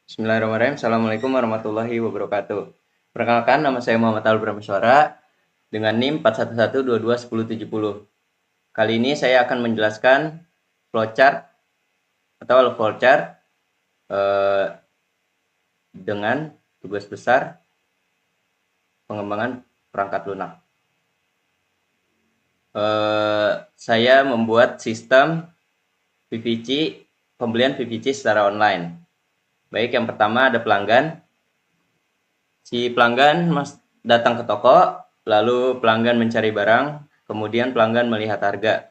Bismillahirrahmanirrahim. Assalamualaikum warahmatullahi wabarakatuh. Perkenalkan, nama saya Muhammad Al Brameswara dengan NIM 411221070. Kali ini saya akan menjelaskan flowchart atau flowchart dengan tugas besar pengembangan perangkat lunak. Saya membuat sistem PVC, pembelian PVC secara online. Baik, yang pertama ada pelanggan. Si pelanggan datang ke toko, lalu pelanggan mencari barang, kemudian pelanggan melihat harga.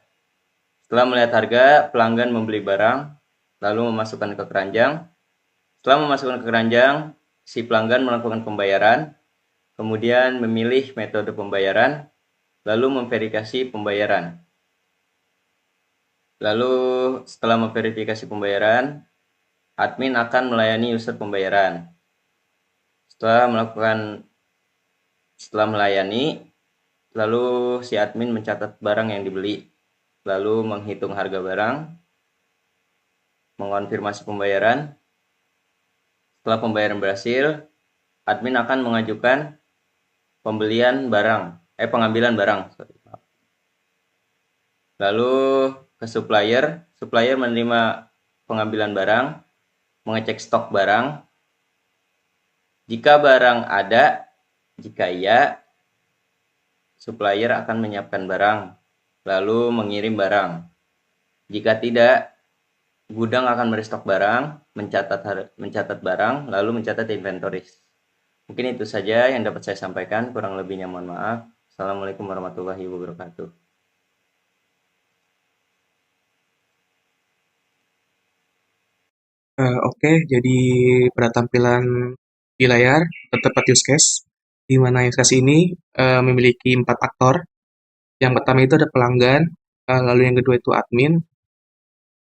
Setelah melihat harga, pelanggan membeli barang, lalu memasukkan ke keranjang. Setelah memasukkan ke keranjang, si pelanggan melakukan pembayaran, kemudian memilih metode pembayaran, lalu memverifikasi pembayaran. Lalu setelah memverifikasi pembayaran, admin akan melayani user pembayaran. Setelah melayani, lalu si admin mencatat barang yang dibeli, lalu menghitung harga barang, mengonfirmasi pembayaran. Setelah pembayaran berhasil, admin akan mengajukan pengambilan barang. Lalu ke supplier menerima pengambilan barang, mengecek stok barang. Jika barang ada, jika iya, supplier akan menyiapkan barang, lalu mengirim barang. Jika tidak, gudang akan merestok barang, mencatat barang, lalu mencatat inventories. Mungkin itu saja yang dapat saya sampaikan, kurang lebihnya mohon maaf. Assalamualaikum warahmatullahi wabarakatuh. Oke, jadi pada tampilan di layar terdapat use case, di mana use case ini memiliki 4 aktor. Yang pertama itu ada pelanggan, lalu yang kedua itu admin,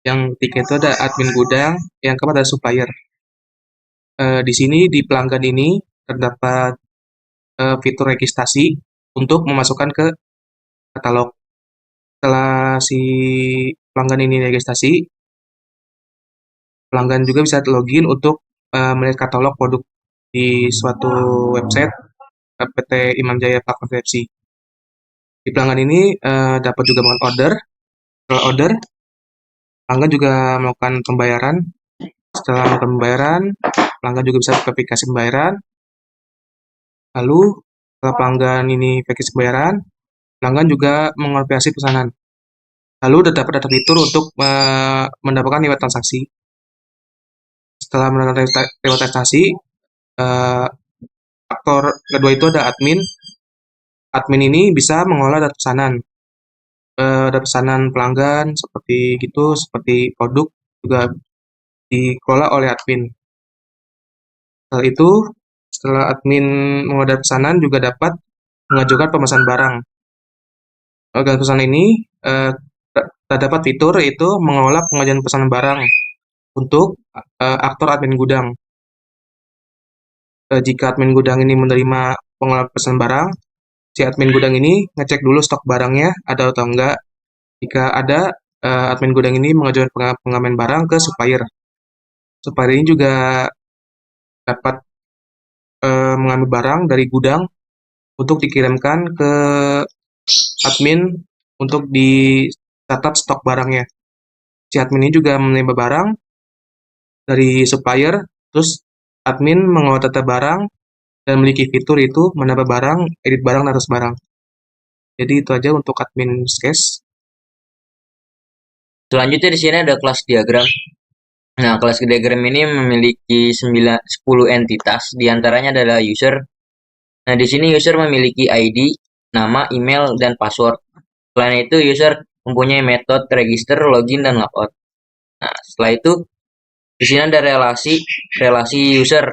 yang ketiga itu ada admin gudang, yang keempat ada supplier. Di sini di pelanggan ini terdapat fitur registrasi untuk memasukkan ke katalog. Setelah si pelanggan ini registrasi, pelanggan juga bisa login untuk melihat katalog produk di suatu website PT Imam Jaya Platform FC. Di pelanggan ini dapat juga melakukan order. Setelah order, pelanggan juga melakukan pembayaran. Setelah melakukan pembayaran, pelanggan juga bisa verifikasi pembayaran. Lalu, setelah pelanggan ini verifikasi pembayaran, pelanggan juga mengonfirmasi pesanan. Lalu dapat data fitur untuk mendapatkan riwayat transaksi. Setelah mendapatkan riwayat transaksi, eh, aktor kedua itu ada admin. Admin ini bisa mengolah data pesanan. Data pesanan pelanggan seperti gitu, seperti produk juga dikelola oleh admin. Setelah admin mengolah pesanan juga dapat mengajukan pemesan barang. Organ pesanan ini eh, terdapat fitur yaitu mengelola pengajuan pesanan barang untuk aktor admin gudang. Jika admin gudang ini menerima pengelola pesanan barang, si admin gudang ini ngecek dulu stok barangnya ada atau enggak. Jika ada, admin gudang ini mengajukan pengamen barang ke supplier. Supplier ini juga dapat mengambil barang dari gudang untuk dikirimkan ke admin untuk dicatat stok barangnya. Si admin ini juga menerima barang dari supplier, terus admin mengolah data barang dan memiliki fitur itu menambah barang, edit barang, dan atas barang. Jadi itu aja untuk admin case. Selanjutnya di sini ada kelas diagram. Nah, kelas diagram ini memiliki 10 entitas, diantaranya adalah user. Nah, di sini user memiliki ID, nama, email, dan password. Selain itu, user mempunyai metode register, login, dan logout. Nah, setelah itu, di sini ada relasi user.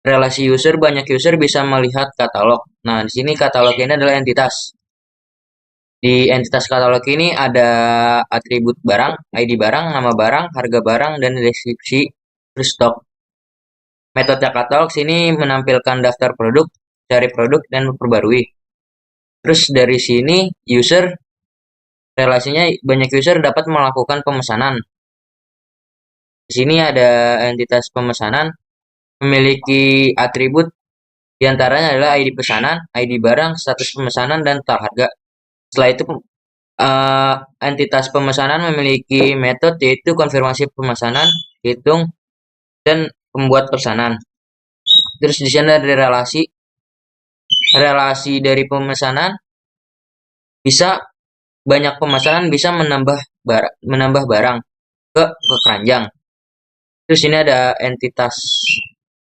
Relasi user, banyak user bisa melihat katalog. Nah, di sini katalog ini adalah entitas. Di entitas katalog ini ada atribut barang, ID barang, nama barang, harga barang, dan deskripsi stok. Metode katalog sini menampilkan daftar produk, cari produk, dan memperbarui. Terus dari sini relasinya banyak user dapat melakukan pemesanan. Di sini ada entitas pemesanan memiliki atribut diantaranya adalah ID pesanan, ID barang, status pemesanan, dan total harga. Setelah itu entitas pemesanan memiliki metode yaitu konfirmasi pemesanan, hitung, dan pembuat pesanan. Terus di sini ada relasi dari pemesanan bisa banyak pemesanan bisa menambah barang ke keranjang. Terus ini ada entitas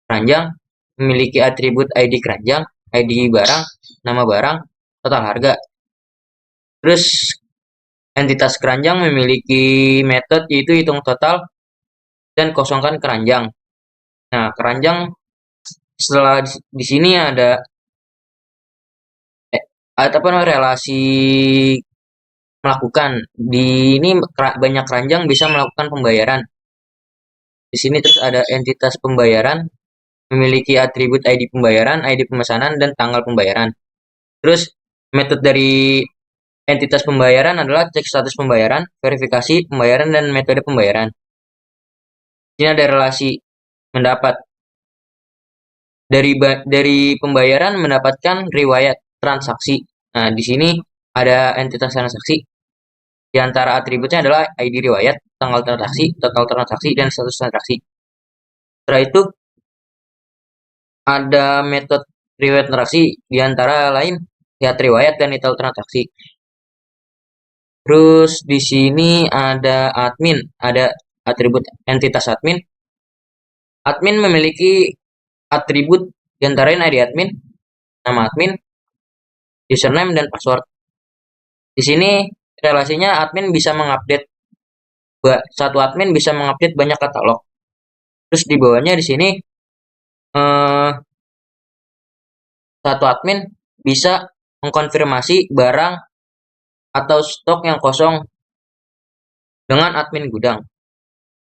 keranjang memiliki atribut ID keranjang, ID barang, nama barang, total harga. Terus entitas keranjang memiliki metode yaitu hitung total dan kosongkan keranjang. Nah, keranjang setelah di sini ada apa namanya relasi melakukan. Di ini banyak keranjang bisa melakukan pembayaran. Di sini terus ada entitas pembayaran memiliki atribut ID pembayaran, ID pemesanan, dan tanggal pembayaran. Terus metode dari entitas pembayaran adalah cek status pembayaran, verifikasi pembayaran, dan metode pembayaran. Di sini ada relasi mendapat. Dari pembayaran mendapatkan riwayat transaksi. Nah, di sini ada entitas transaksi. Di antara atributnya adalah ID riwayat, tanggal transaksi, total transaksi, dan status transaksi. Setelah itu ada metode riwayat transaksi, di antara lain lihat riwayat dan detail transaksi. Terus di sini ada admin, ada atribut entitas admin. Admin memiliki atribut di antara lain ID admin, nama admin, username, dan password. Di sini relasinya admin bisa mengupdate satu admin bisa mengupdate banyak katalog. Terus di bawahnya di sini satu admin bisa mengkonfirmasi barang atau stok yang kosong dengan admin gudang.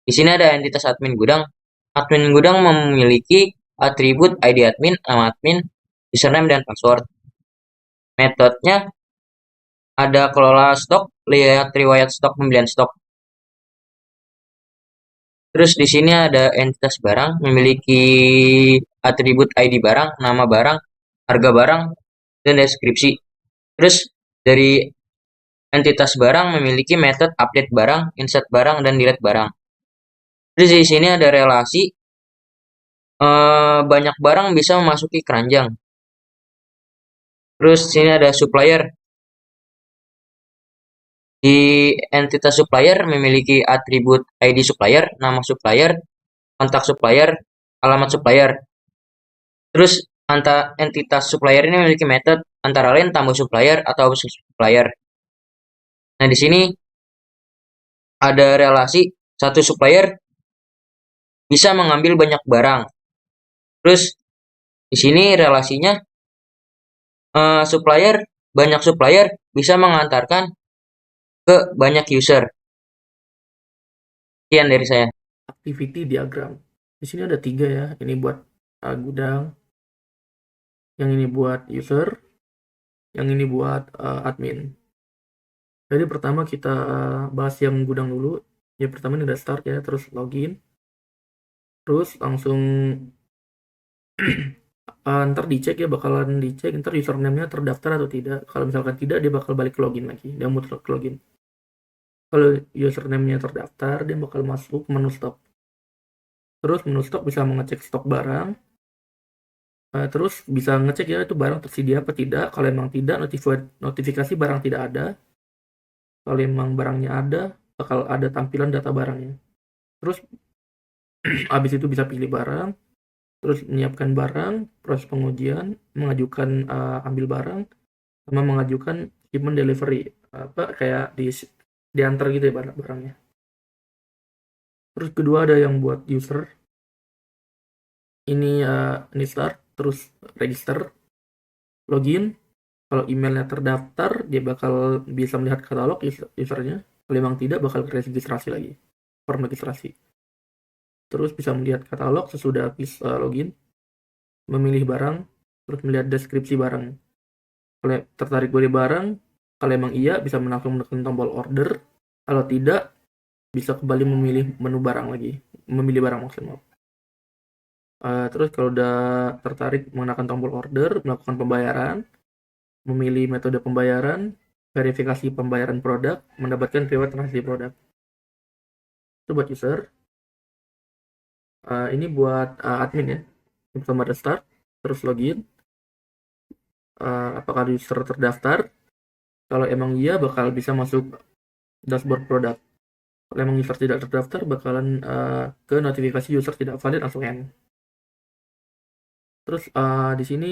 Di sini ada entitas admin gudang. Admin gudang memiliki atribut ID admin, nama admin, username, dan password. Metodenya ada kelola stok, lihat riwayat stok, pembelian stok. Terus di sini ada entitas barang memiliki atribut ID barang, nama barang, harga barang, dan deskripsi. Terus dari entitas barang memiliki metode update barang, insert barang, dan delete barang. Terus di sini ada relasi banyak barang bisa memasuki keranjang. Terus di sini ada supplier. Di entitas supplier memiliki atribut ID supplier, nama supplier, kontak supplier, alamat supplier. Terus entitas supplier ini memiliki metode antara lain tambah supplier atau supplier. Nah, di sini ada relasi satu supplier bisa mengambil banyak barang. Terus di sini relasinya banyak supplier bisa mengantarkan ke banyak user. Sekian dari saya. Activity diagram. Di sini ada 3 ya. Ini buat gudang, yang ini buat user, yang ini buat admin. Jadi pertama kita bahas yang gudang dulu. Ya pertama ini udah start ya, terus login. Terus langsung ntar dicek ya, bakalan dicek ntar username-nya terdaftar atau tidak. Kalau misalkan tidak, dia bakal balik ke login lagi. Dia muter ke login. Kalau username-nya terdaftar, dia bakal masuk menu stok. Terus menu stok bisa mengecek stok barang. Terus bisa ngecek ya itu barang tersedia apa tidak. Kalau emang tidak, notifikasi barang tidak ada. Kalau emang barangnya ada, bakal ada tampilan data barangnya. Terus habis itu bisa pilih barang, terus menyiapkan barang, proses pengujian, mengajukan ambil barang, sama mengajukan shipment delivery, kayak diantar gitu ya barangnya. Terus kedua ada yang buat user, ini start, terus register, login. Kalau emailnya terdaftar, dia bakal bisa melihat katalog usernya. Kalau memang tidak, bakal registrasi lagi, form registrasi. Terus bisa melihat katalog sesudah habis login, memilih barang, terus melihat deskripsi barang. Kalau tertarik beli barang, kalau emang iya bisa langsung menekan tombol order. Kalau tidak, bisa kembali memilih menu barang lagi, memilih barang maksudnya. Terus kalau udah tertarik menggunakan tombol order, melakukan pembayaran, memilih metode pembayaran, verifikasi pembayaran produk, mendapatkan reward transaksi produk. Itu buat user. Ini buat admin ya. Pertama ada start, terus login. Apakah user terdaftar? Kalau emang iya, bakal bisa masuk dashboard produk. Kalau emang user tidak terdaftar, bakalan ke notifikasi user tidak valid langsung end. Terus di sini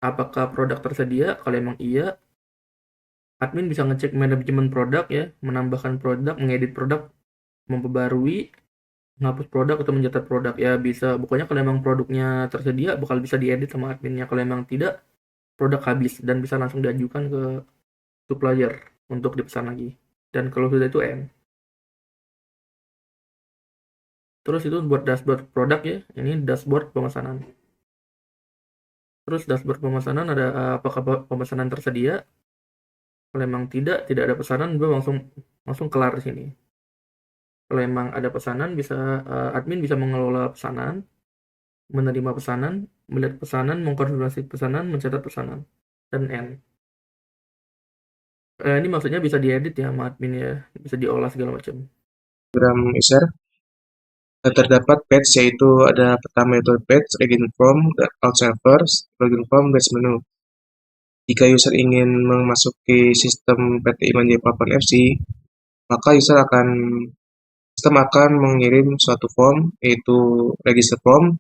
apakah produk tersedia? Kalau emang iya, admin bisa ngecek manajemen produk ya, menambahkan produk, mengedit produk, memperbarui, menghapus produk atau mencatat produk ya bisa. Pokoknya kalau emang produknya tersedia bakal bisa diedit sama adminnya. Kalau emang tidak, produk habis dan bisa langsung diajukan ke supplier untuk dipesan lagi. Dan kalau sudah itu end. Terus itu buat dashboard produk ya. Ini dashboard pemesanan. Terus dashboard pemesanan ada apakah pemesanan tersedia? Kalau emang tidak ada pesanan, gue langsung kelar di sini. Kalau emang ada pesanan, bisa admin bisa mengelola pesanan, menerima pesanan, melihat pesanan, mengkonfirmasi pesanan, mencatat pesanan, dan end. Ini maksudnya bisa diedit ya sama admin ya, bisa diolah segala macam. Program user terdapat page, yaitu ada pertama itu page, login form, out servers, login form, base menu. Jika user ingin memasuki sistem PT Iman Jaya Platform FC, maka sistem akan mengirim suatu form, yaitu register form.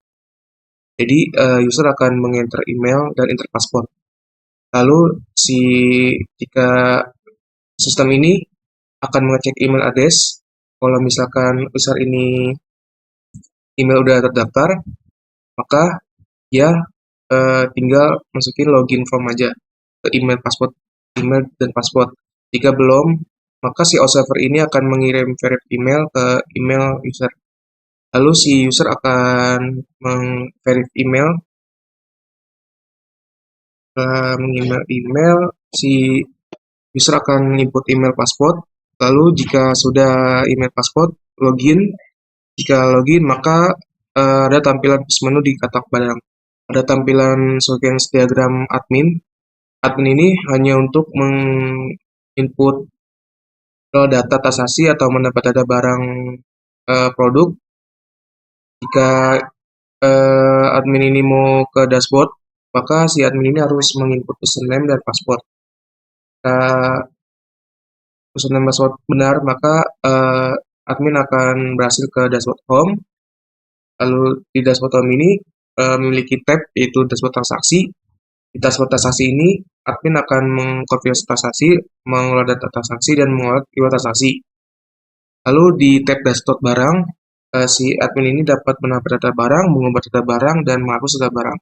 Jadi user akan mengenter email dan enter password. Lalu jika sistem ini akan mengecek email address. Kalau misalkan user ini email udah terdaftar, maka dia tinggal masukin login form aja ke email dan password. Jika belum, maka si server ini akan mengirim verif email ke email user. Lalu si user akan mengverif email, si user akan input email password. Lalu jika sudah email password, login. Jika login, maka ada tampilan menu di katalog barang. Ada tampilan sequence diagram admin. Admin ini hanya untuk menginput data transaksi atau mendapat data barang produk. Jika admin ini mau ke dashboard, maka si admin ini harus menginput username dan password. Username password benar, maka admin akan berhasil ke dashboard home. Lalu di dashboard home ini memiliki tab yaitu dashboard transaksi. Di dashboard transaksi ini admin akan mengkonfirmasi transaksi, mengolah data transaksi, dan mengolah riwayat transaksi. Lalu di tab dashboard barang, si admin ini dapat menambah data barang, mengubah data barang, dan menghapus data barang.